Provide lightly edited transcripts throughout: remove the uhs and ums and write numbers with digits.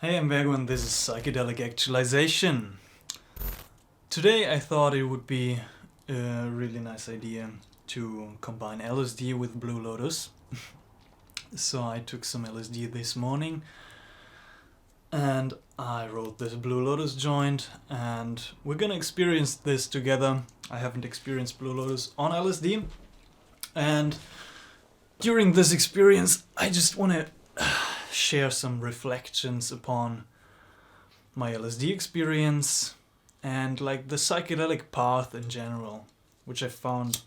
Hey, I'm Virgo and this is Psychedelic Actualization. Today I thought it would be a really nice idea to combine LSD with Blue Lotus. So I took some LSD this morning and I wrote this Blue Lotus joint and we're gonna experience this together. I haven't experienced Blue Lotus on LSD, and during this experience I just want to share some reflections upon my LSD experience and like the psychedelic path in general, which I found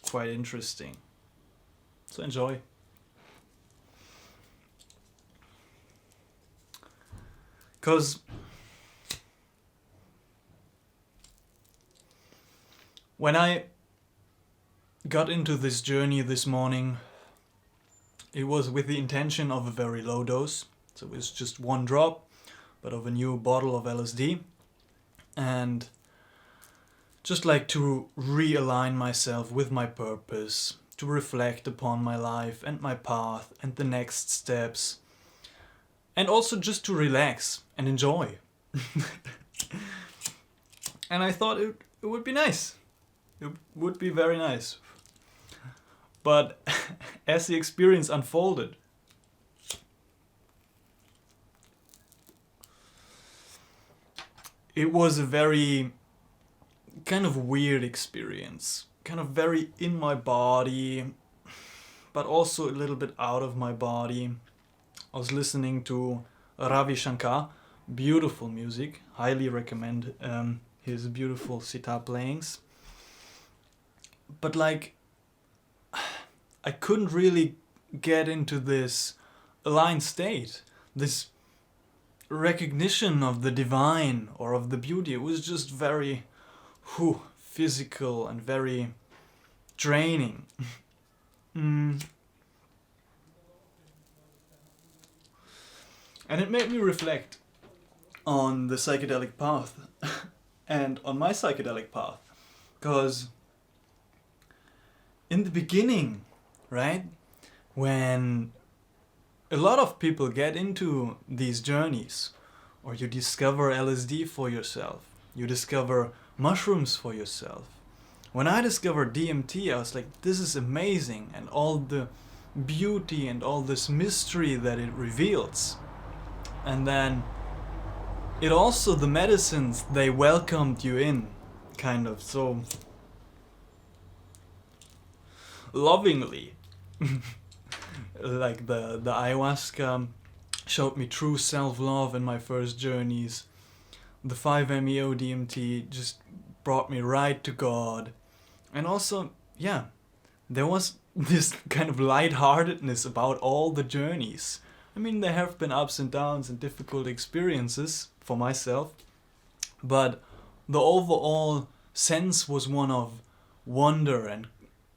quite interesting. So enjoy. Because when I got into this journey this morning, it was with the intention of a very low dose. So it was just one drop, but of a new bottle of LSD. And just like to realign myself with my purpose, to reflect upon my life and my path and the next steps. And also just to relax and enjoy. And I thought it would be nice. It would be very nice. But as the experience unfolded, it was a very kind of weird experience. Kind of very in my body, but also a little bit out of my body. I was listening to Ravi Shankar, beautiful music, highly recommend his beautiful sitar playings. But like, I couldn't really get into this aligned state, this recognition of the divine or of the beauty. It was just very physical and very draining. And it made me reflect on the psychedelic path and on my psychedelic path. Because in the beginning, right, when a lot of people get into these journeys, or you discover LSD for yourself, you discover mushrooms for yourself. When I discovered DMT, I was like, this is amazing, and all the beauty and all this mystery that it reveals. And then it also, the medicines, they welcomed you in, kind of, so lovingly. Like the ayahuasca showed me true self-love in my first journeys. The 5-MeO DMT just brought me right to God. And also, there was this kind of lightheartedness about all the journeys. I mean, there have been ups and downs and difficult experiences for myself, but the overall sense was one of wonder and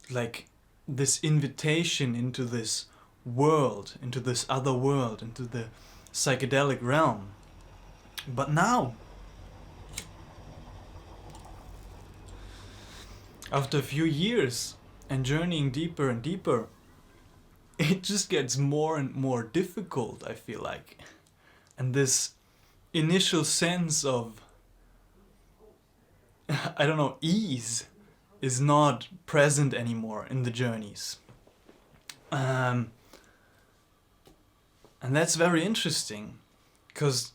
like this invitation into this world, into this other world, into the psychedelic realm. But now, after a few years and journeying deeper and deeper, it just gets more and more difficult, I feel like. And this initial sense of, I don't know, ease is not present anymore in the journeys. And that's very interesting, because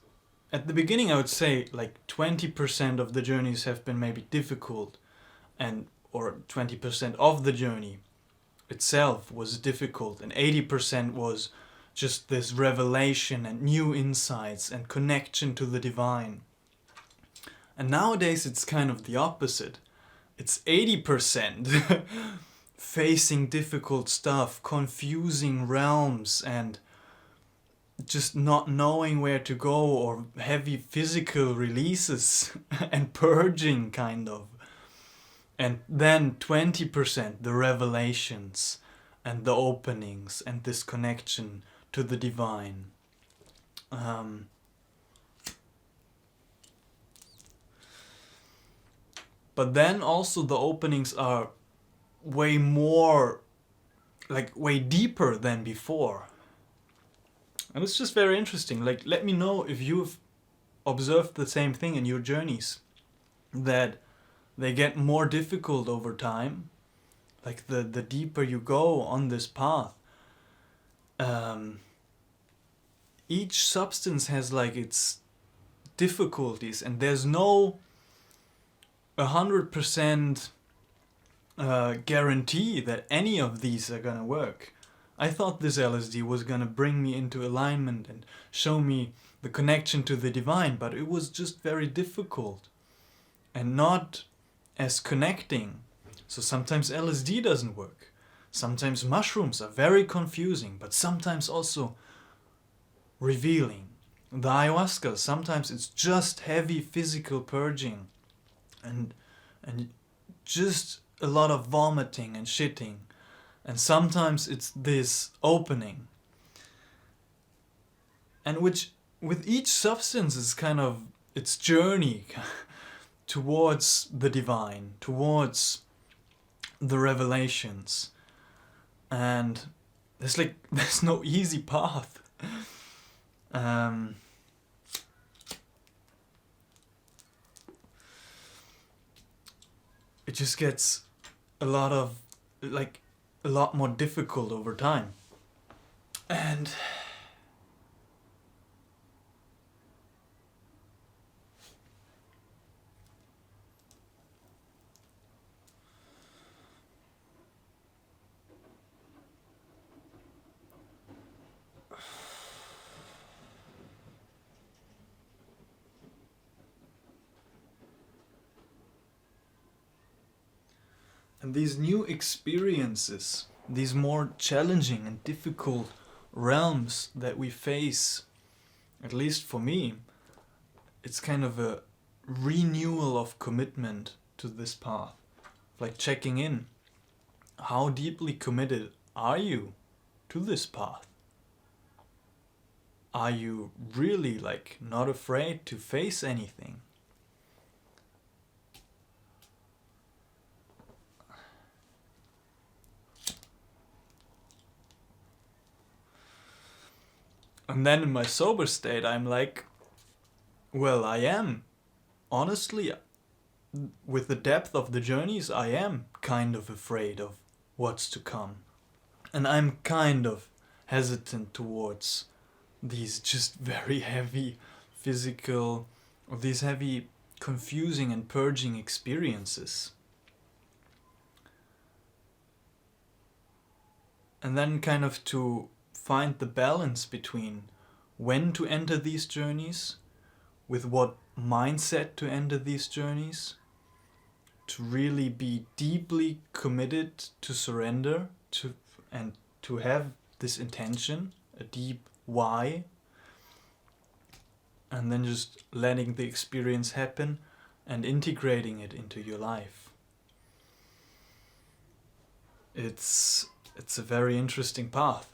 at the beginning I would say like 20% of the journeys have been maybe difficult, or 20% of the journey itself was difficult, and 80% was just this revelation and new insights and connection to the divine. And nowadays it's kind of the opposite. It's 80% facing difficult stuff, confusing realms, and just not knowing where to go, or heavy physical releases and purging, kind of. And then 20%, the revelations and the openings and this connection to the divine. But then also the openings are way more, like way deeper than before. And it's just very interesting. Like, let me know if you've observed the same thing in your journeys, that they get more difficult over time. Like, the deeper you go on this path, each substance has like its difficulties, and there's no 100% guarantee that any of these are gonna work. I thought this LSD was gonna bring me into alignment and show me the connection to the divine, but it was just very difficult and not as connecting. So sometimes LSD doesn't work. Sometimes mushrooms are very confusing, but sometimes also revealing. The ayahuasca, sometimes it's just heavy physical purging and just a lot of vomiting and shitting. And sometimes it's this opening. And which, with each substance, is kind of its journey towards the divine, towards the revelations. And there's no easy path. It just gets a lot more difficult over time. And these new experiences, these more challenging and difficult realms that we face, at least for me, it's kind of a renewal of commitment to this path. Like checking in. How deeply committed are you to this path? Are you really not afraid to face anything? And then in my sober state, I'm like, well, I am. Honestly, with the depth of the journeys, I am kind of afraid of what's to come. And I'm kind of hesitant towards these just very heavy physical, or these heavy confusing and purging experiences. And then kind of to find the balance between when to enter these journeys, with what mindset to enter these journeys, to really be deeply committed to surrender, and to have this intention, a deep why, and then just letting the experience happen and integrating it into your life. It's a very interesting path.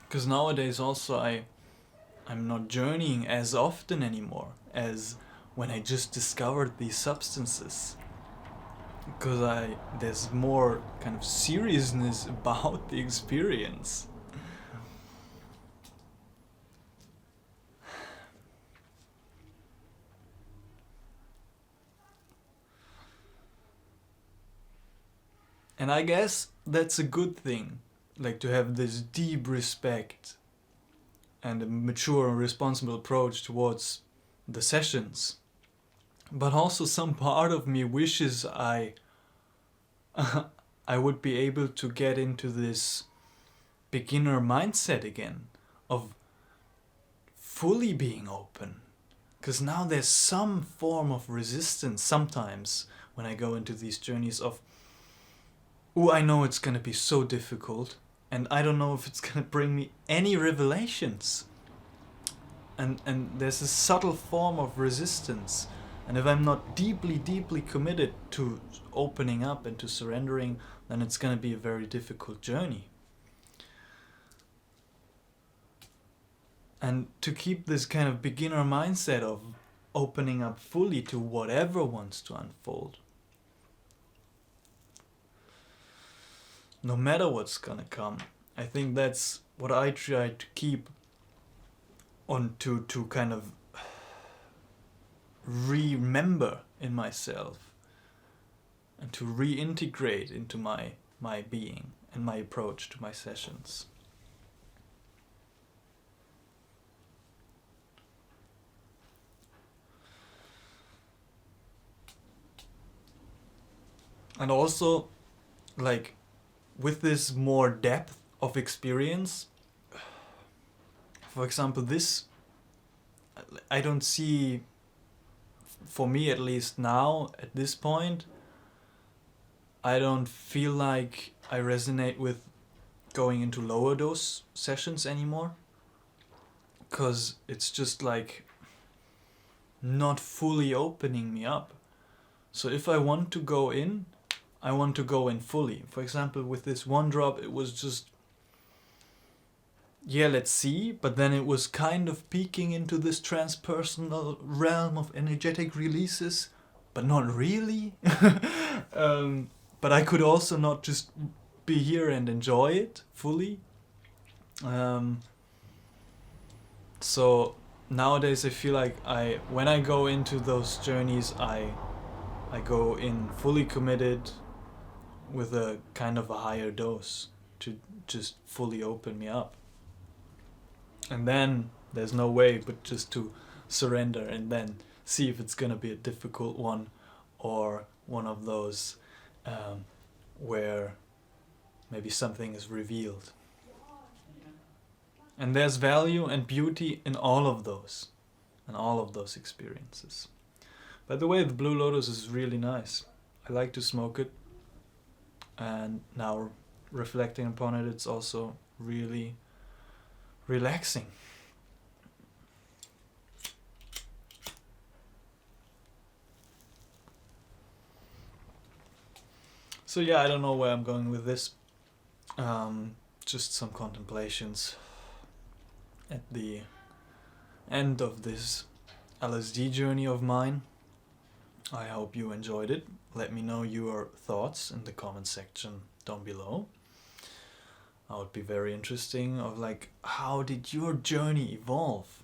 Because nowadays also I'm not journeying as often anymore as when I just discovered these substances. Because there's more kind of seriousness about the experience. And I guess that's a good thing. To have this deep respect and a mature and responsible approach towards the sessions. But also some part of me wishes I would be able to get into this beginner mindset again of fully being open. Because now there's some form of resistance sometimes when I go into these journeys of, I know it's going to be so difficult. And I don't know if it's going to bring me any revelations. And there's a subtle form of resistance. And if I'm not deeply, deeply committed to opening up and to surrendering, then it's going to be a very difficult journey. And to keep this kind of beginner mindset of opening up fully to whatever wants to unfold. No matter what's gonna come. I think that's what I try to keep on to kind of remember in myself and to reintegrate into my being and my approach to my sessions. And also, like, with this more depth of experience, for example, this, I don't see, for me at least now, at this point, I don't feel like I resonate with going into lower dose sessions anymore. Because it's just like not fully opening me up. So if I want to go in, I want to go in fully. For example, with this one drop, it was just, yeah, let's see. But then it was kind of peeking into this transpersonal realm of energetic releases, but not really. But I could also not just be here and enjoy it fully. So nowadays I feel like when I go into those journeys, I go in fully committed with a kind of a higher dose to just fully open me up. And then there's no way but just to surrender and then see if it's gonna be a difficult one or one of those where maybe something is revealed. And there's value and beauty in all of those experiences. By the way, the Blue Lotus is really nice. I like to smoke it. And now reflecting upon it, it's also really relaxing. So yeah, I don't know where I'm going with this. Just some contemplations at the end of this LSD journey of mine. I hope you enjoyed it. Let me know your thoughts in the comment section down below. That would be very interesting of like, how did your journey evolve?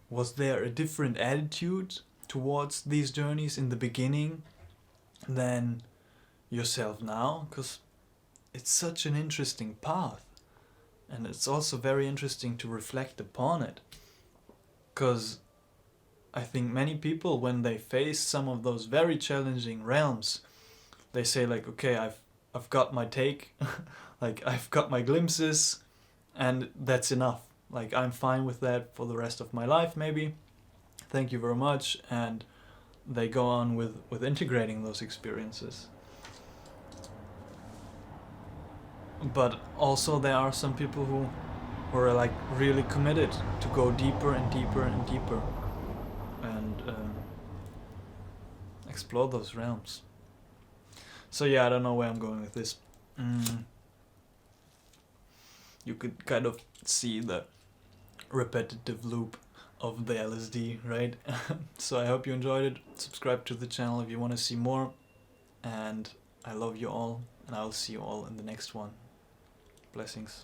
Was there a different attitude towards these journeys in the beginning than yourself now? Because it's such an interesting path. And it's also very interesting to reflect upon it. Because I think many people, when they face some of those very challenging realms, they say like, okay, I've got my take, like I've got my glimpses, and that's enough. Like I'm fine with that for the rest of my life maybe. Thank you very much. And they go on with integrating those experiences. But also there are some people who are like really committed to go deeper and deeper and deeper and explore those realms. So yeah, I don't know where I'm going with this. You could kind of see the repetitive loop of the LSD, right? So I hope you enjoyed it. Subscribe to the channel if you want to see more. And I love you all, and I'll see you all in the next one. Blessings.